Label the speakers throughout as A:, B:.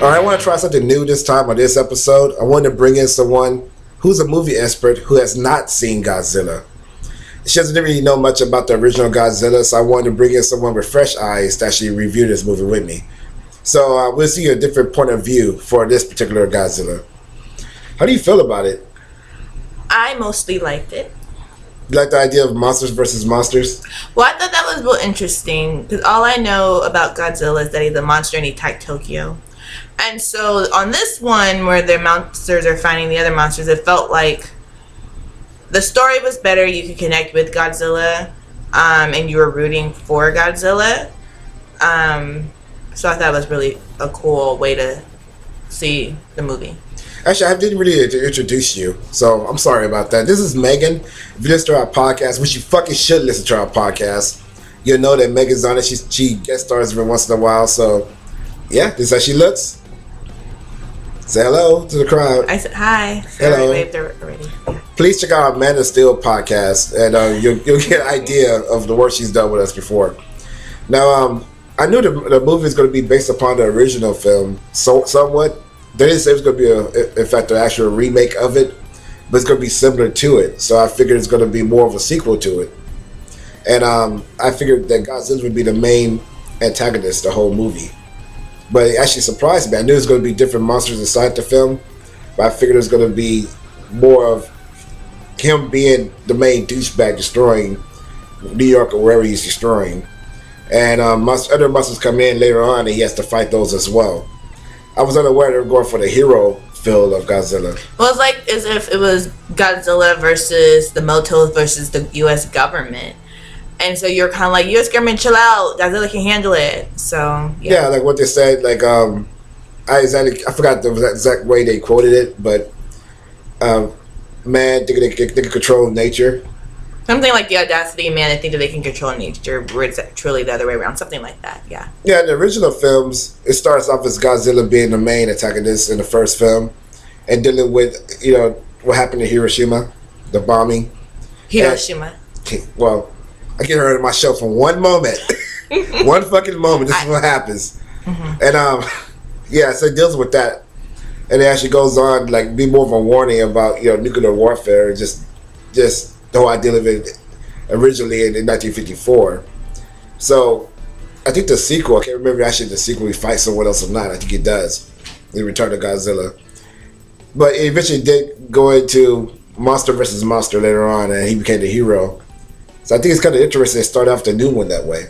A: All right, I want to try something new this time on this episode. I want to bring in someone who's a movie expert who has not seen Godzilla. She doesn't really know much about the original Godzilla, so I wanted to bring in someone with fresh eyes to actually review this movie with me. So we'll see a different point of view for this particular Godzilla. How do you feel about it?
B: I mostly liked it.
A: You like the idea of monsters versus monsters?
B: Well, I thought that was real interesting because all I know about Godzilla is that he's a monster and he attacked Tokyo. And so on this one where the monsters are fighting the other monsters, it felt like the story was better. You could connect with Godzilla and you were rooting for Godzilla. So I thought it was really a cool way to see the movie.
A: Actually, I didn't really introduce you, so I'm sorry about that. This is Megan. If you listen to our podcast, which you fucking should listen to our podcast, you'll know that Megan's on it. She guest stars every once in a while, so yeah, this is how she looks. Say hello to the crowd.
B: I said hi.
A: Hello.
B: Waved already. Yeah.
A: Please check out our Man of Steel podcast, and you'll get an idea of the work she's done with us before. Now, I knew the movie is going to be based upon the original film, somewhat. They didn't say it was going to be, in fact, an actual remake of it, but it's going to be similar to it. So I figured it's going to be more of a sequel to it. And I figured that Godzilla would be the main antagonist the whole movie. But it actually surprised me. I knew it was going to be different monsters inside the film, but I figured it was going to be more of him being the main douchebag destroying New York or wherever he's destroying. And other monsters come in later on and he has to fight those as well. I was unaware they were going for the hero feel of Godzilla.
B: Well, it's like as if it was Godzilla versus the Motos versus the U.S. government. And so you're kind of like, U.S. government, chill out. Godzilla can handle it. So,
A: yeah, like what they said, like, I forgot the exact way they quoted it, but man, they can control nature.
B: Something like the audacity of man, I think that they can control nature, where it's truly the other way around. Something like that, yeah.
A: Yeah, in the original films, it starts off as Godzilla being the main antagonist in the first film and dealing with, what happened to Hiroshima, the bombing.
B: Hiroshima.
A: Well, I get her in my show for one moment. One fucking moment. This is what happens. Mm-hmm. And, so it deals with that. And it actually goes on, like, be more of a warning about, nuclear warfare and just the whole idea of it originally in 1954. So I think the sequel, I can't remember actually the sequel, he fights someone else or not. I think it does. In Return to Godzilla. But it eventually did go into monster versus monster later on, and he became the hero. So I think it's kind of interesting to start off the new one that way.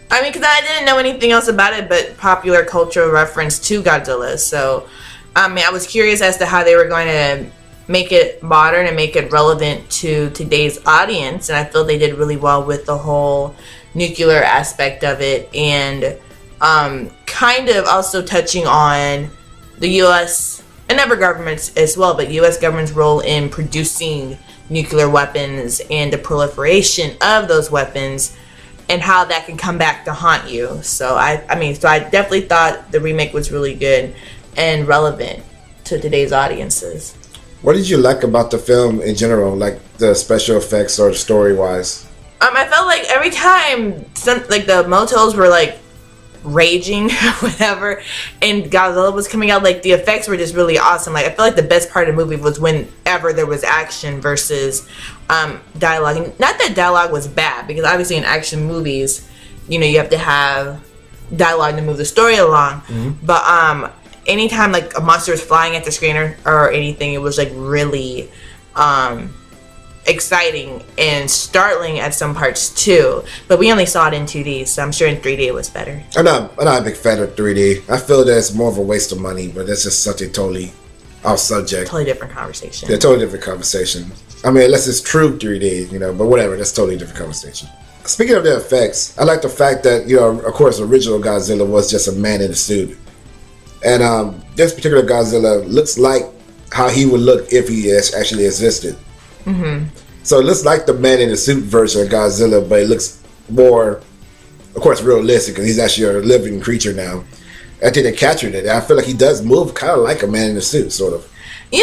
B: I mean, because I didn't know anything else about it but popular cultural reference to Godzilla. So, I was curious as to how they were going to make it modern and make it relevant to today's audience, and I feel they did really well with the whole nuclear aspect of it, and kind of also touching on the U.S. and other governments as well, but U.S. government's role in producing nuclear weapons and the proliferation of those weapons and how that can come back to haunt you. So I definitely thought the remake was really good and relevant to today's audiences.
A: What did you like about the film in general, like the special effects or story-wise?
B: I felt like every time the Motos were like raging or whatever, and Godzilla was coming out, like the effects were just really awesome. Like I feel like the best part of the movie was whenever there was action versus dialogue. And not that dialogue was bad, because obviously in action movies, you have to have dialogue to move the story along. Mm-hmm. But anytime like a monster was flying at the screen or anything, it was like really exciting and startling at some parts too. But we only saw it in 2D, so I'm sure in 3D it was better.
A: I'm not a big fan of 3D. I feel that it's more of a waste of money, but that's just something totally off subject.
B: Totally different conversation.
A: Yeah, totally different conversation. I mean, unless it's true 3D, but whatever, that's totally different conversation. Speaking of the effects, I like the fact that, of course, original Godzilla was just a man in a suit. And this particular Godzilla looks like how he would look if he actually existed. Mm-hmm. So it looks like the man in the suit version of Godzilla, but it looks more, of course, realistic because he's actually a living creature now. I think they captured it. I feel like he does move kind of like a man in a suit, sort of.
B: He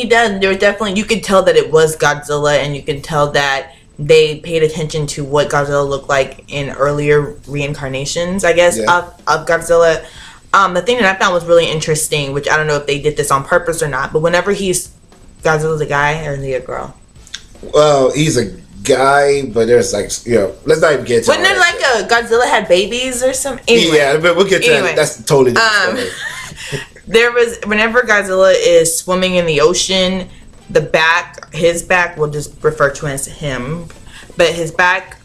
B: does. There was definitely, you could tell that it was Godzilla, and you could tell that they paid attention to what Godzilla looked like in earlier reincarnations, I guess, of Godzilla. The thing that I found was really interesting, which I don't know if they did this on purpose or not, but whenever Godzilla's a guy or is he a girl?
A: Well, he's a guy, but there's like, let's not even get to
B: Wasn't there like a Godzilla had babies or something? Anyway,
A: yeah, but we'll get to that. That's totally different story.
B: There was, whenever Godzilla is swimming in the ocean, his back, we'll just refer to as him, but his back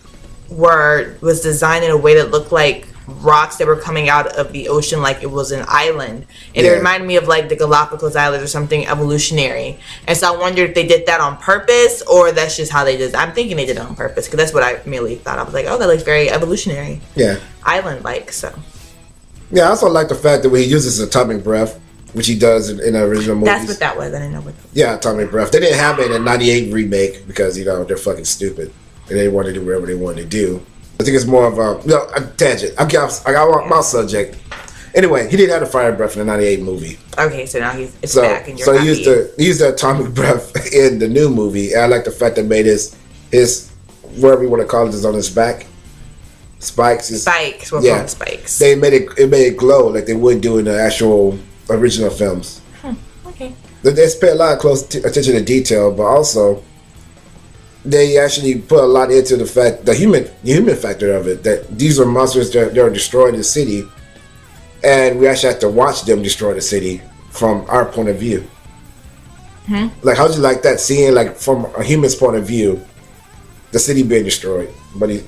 B: was designed in a way that looked like rocks that were coming out of the ocean, like it was an island, and it reminded me of like the Galapagos Islands or something evolutionary. And so I wondered if they did that on purpose or that's just how they did it. I'm thinking they did it on purpose because that's what I immediately thought. I was like, oh, that looks very evolutionary, island like. So
A: I also like the fact that when he uses atomic breath, which he does in the original movies.
B: That's what that was. I didn't know what.
A: Atomic breath. They didn't have it in the '98 remake because they're fucking stupid and they wanted to do whatever they wanted to do. I think it's more of a tangent. I got my subject. Anyway, he didn't have the fire breath in the '98 movie.
B: Okay, so now it's back and you're happy.
A: He used the atomic breath in the new movie. And I like the fact that made his whatever you want to call it is on his back. Spikes. We'll call them spikes. They made it glow like they would do in the actual original films.
B: Okay.
A: They pay a lot of close attention to detail, but also they actually put a lot into the fact, the human factor of it, that these are monsters that are destroying the city, and we actually have to watch them destroy the city from our point of view. Like, how'd you like that, seeing like from a human's point of view, the city being destroyed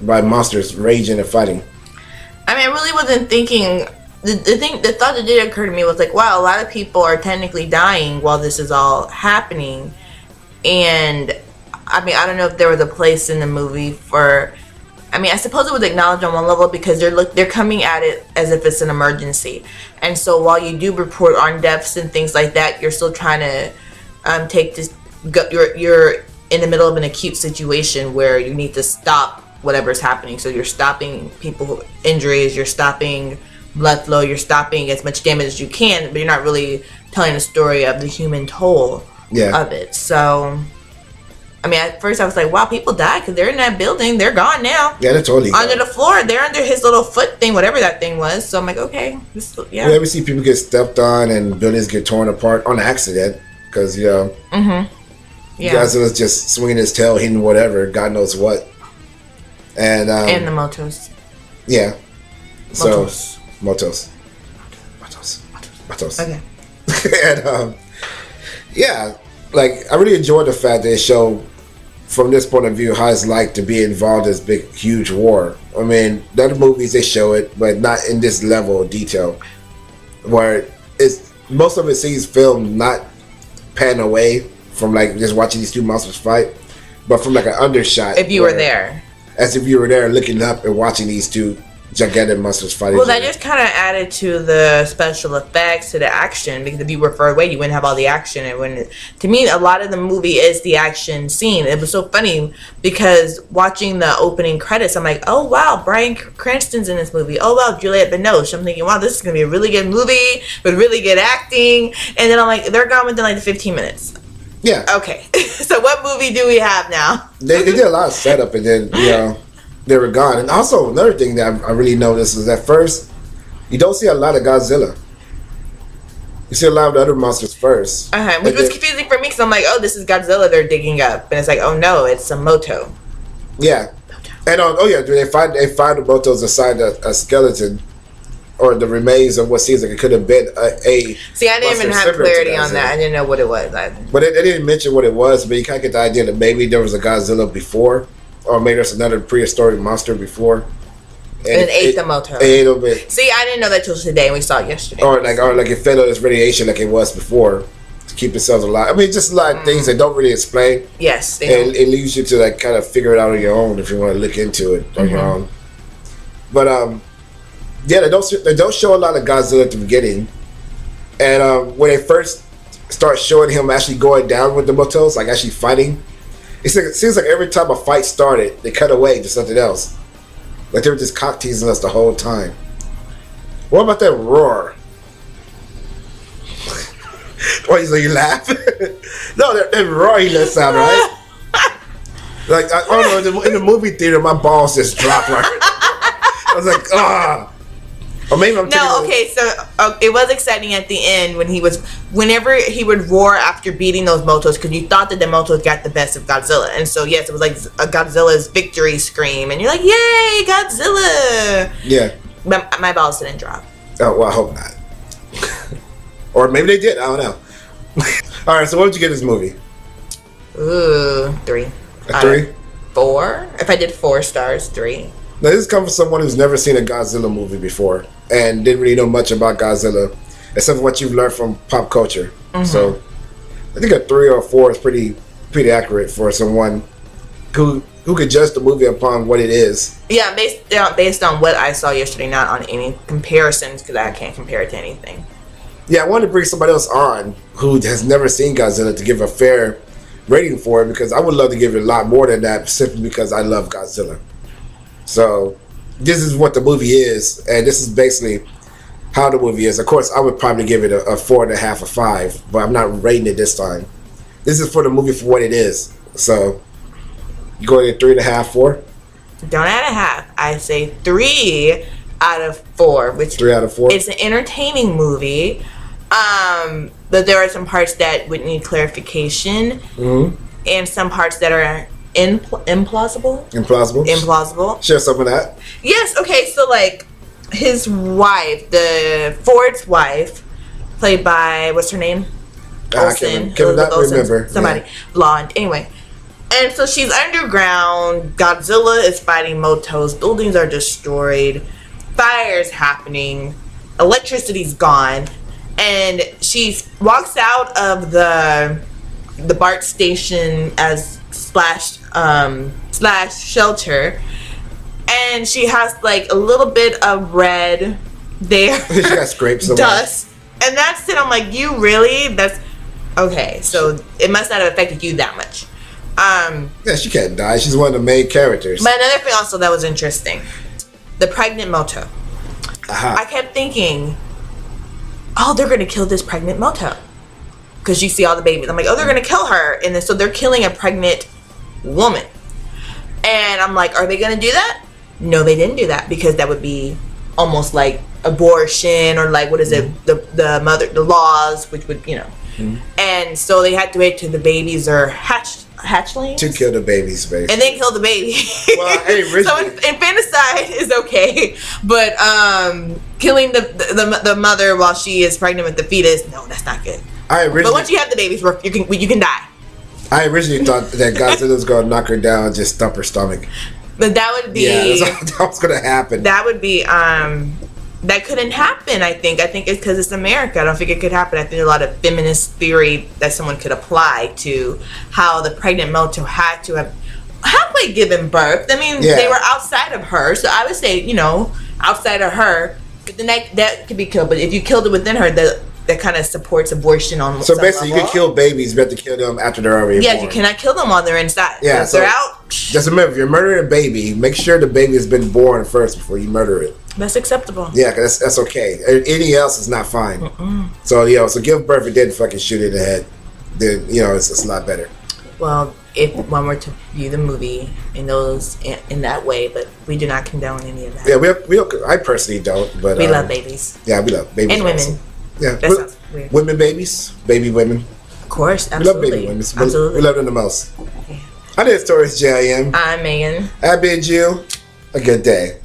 A: by monsters raging and fighting?
B: I mean, I really wasn't thinking. The thought that did occur to me was like, wow, a lot of people are technically dying while this is all happening, and I mean, I don't know if there was a place in the movie for. I mean, I suppose it was acknowledged on one level because they're coming at it as if it's an emergency, and so while you do report on deaths and things like that, you're still trying to take this. You're in the middle of an acute situation where you need to stop whatever's happening. So you're stopping injuries, you're stopping blood flow, you're stopping as much damage as you can, but you're not really telling the story of the human toll of it. So. I mean, at first I was like, wow, people died because they're in that building. They're gone now.
A: Yeah, they're totally
B: under the floor. They're under his little foot thing, whatever that thing was. So I'm like, okay.
A: You ever see people get stepped on and buildings get torn apart on accident? Because, Godzilla's just swinging his tail, hitting whatever, God knows what. And
B: the motos.
A: Yeah. Motos.
B: Okay.
A: And, like, I really enjoyed the fact that it showed, from this point of view, how it's like to be involved in this big, huge war. I mean, the other movies, they show it, but not in this level of detail. Where most of it seems filmed not pan away from, like, just watching these two monsters fight, but from, like, an undershot.
B: If you were there.
A: As if you were there looking up and watching these two gigantic monsters fighting.
B: Well, that just kind of added to the special effects, to the action, because if you were far away, you wouldn't have all the action. And to me, a lot of the movie is the action scene. It was so funny because watching the opening credits, I'm like, oh wow, Bryan Cranston's in this movie. Oh wow, Juliette Binoche. I'm thinking, wow, this is gonna be a really good movie with really good acting. And then I'm like, they're gone within like the 15 minutes.
A: Yeah.
B: Okay. So what movie do we have now?
A: They did a lot of setup, and then they were gone. And also another thing that I really noticed is that first, you don't see a lot of Godzilla. You see a lot of the other monsters first.
B: Which was confusing for me because I'm like, oh, this is Godzilla they're digging up. And it's like, oh no, it's a moto.
A: Yeah. And they find the motos inside a skeleton, or the remains of what seems like it could have been a
B: See, I didn't even have clarity on that. I didn't know what it was.
A: But they didn't mention what it was, but you kind of get the idea that maybe there was a Godzilla before. Or maybe there's another prehistoric monster before,
B: and it ate the moto. See, I didn't know that till today. We saw it yesterday.
A: Or like it fed on its radiation like it was before to keep itself alive. I mean, just a lot of things that don't really explain.
B: Yes,
A: and it leaves you to like kind of figure it out on your own if you want to look into it on your own. But they don't show a lot of Godzilla at the beginning, and when they first start showing him actually going down with the motos, like actually fighting. It seems like every time a fight started, they cut away to something else. Like they were just cock teasing us the whole time. What about that roar? Why you laugh? No, that roar he lets out, right? Like, I don't know, in the movie theater, my balls just dropped. Right? I was like, ah. Or maybe I'm
B: No, okay, so it was exciting at the end whenever he would roar after beating those Motos, because you thought that the Motos got the best of Godzilla. And so, yes, it was like a Godzilla's victory scream. And you're like, yay, Godzilla!
A: Yeah.
B: But my balls didn't drop.
A: Oh, well, I hope not. Or maybe they did. I don't know. All right, so what would you give this movie?
B: Ooh, 3.
A: A 3?
B: 4? If I did 4 stars, 3.
A: Now, this comes from someone who's never seen a Godzilla movie before and didn't really know much about Godzilla, except for what you've learned from pop culture. Mm-hmm. So, I think a 3 or a 4 is pretty accurate for someone who could judge the movie upon what it is.
B: Yeah, based on what I saw yesterday, not on any comparisons, because I can't compare it to anything.
A: Yeah, I wanted to bring somebody else on who has never seen Godzilla to give a fair rating for it, because I would love to give it a lot more than that simply because I love Godzilla. So, this is what the movie is, and this is basically how the movie is. Of course, I would probably give it a 4.5 or 5, but I'm not rating it this time. This is for the movie for what it is. So, you going at 3.5, 4?
B: Don't add a half. I say 3 out of 4. Which
A: 3 out of 4?
B: It's an entertaining movie. But there are some parts that would need clarification, and some parts that are implausible.
A: Share some of that.
B: Yes. Okay. So like his wife, the Ford's wife, played by what's her name?
A: Olsen. Can not remember.
B: Somebody blonde. Anyway. And so she's underground. Godzilla is fighting Motos. Buildings are destroyed. Fire's happening. Electricity's gone. And she walks out of the BART station as slash shelter, and she has like a little bit of red there.
A: She got scrapes,
B: dust, and that's it. I'm like, you really? That's okay. So it must not have affected you that much.
A: Yeah, she can't die. She's one of the main characters.
B: But another thing also that was interesting, the pregnant Moto. I kept thinking, oh, they're going to kill this pregnant Moto. Because you see all the babies. I'm like, oh, they're going to kill her. And then so they're killing a pregnant woman. And I'm like, are they going to do that? No, they didn't do that. Because that would be almost like abortion or like, what is it? The laws, which would, And so they had to wait till the babies are hatchlings.
A: To kill the babies, basically.
B: And then kill the baby.
A: Well, hey,
B: so infanticide is okay. But killing the mother while she is pregnant with the fetus, no, that's not good. But once you have the babies, you can die.
A: I originally thought that Godzilla was going to knock her down and just stump her stomach.
B: But that would be...
A: Yeah, that was going to happen.
B: That would be... that couldn't happen, I think. I think it's because it's America. I don't think it could happen. I think there's a lot of feminist theory that someone could apply to how the pregnant Moto had to have halfway given birth. I mean, they were outside of her. So I would say, outside of her. But then that could be killed. But if you killed it within her, that kind of supports abortion on
A: so basically level. You can kill babies, you have to kill them after they're already born.
B: You cannot kill them while they're inside.
A: Yeah,
B: so if they're out.
A: Just remember, if you're murdering a baby, make sure the baby has been born first before you murder it.
B: That's acceptable.
A: Yeah, cause that's okay. Anything else is not fine. Mm-mm. So so give birth and then fucking shoot it in the head. Then it's a lot better.
B: Well, if one were to view the movie in that way, but we do not condone any of that.
A: Yeah, I personally don't, but
B: we love babies.
A: Yeah, we love babies
B: and
A: also.
B: Women.
A: Yeah,
B: that sounds weird.
A: Women, babies, baby women.
B: Of course, absolutely.
A: We love baby women.
B: Absolutely,
A: we love them the most. Yeah. I did stories. JIM.
B: I'm Megan.
A: I bid you a good day.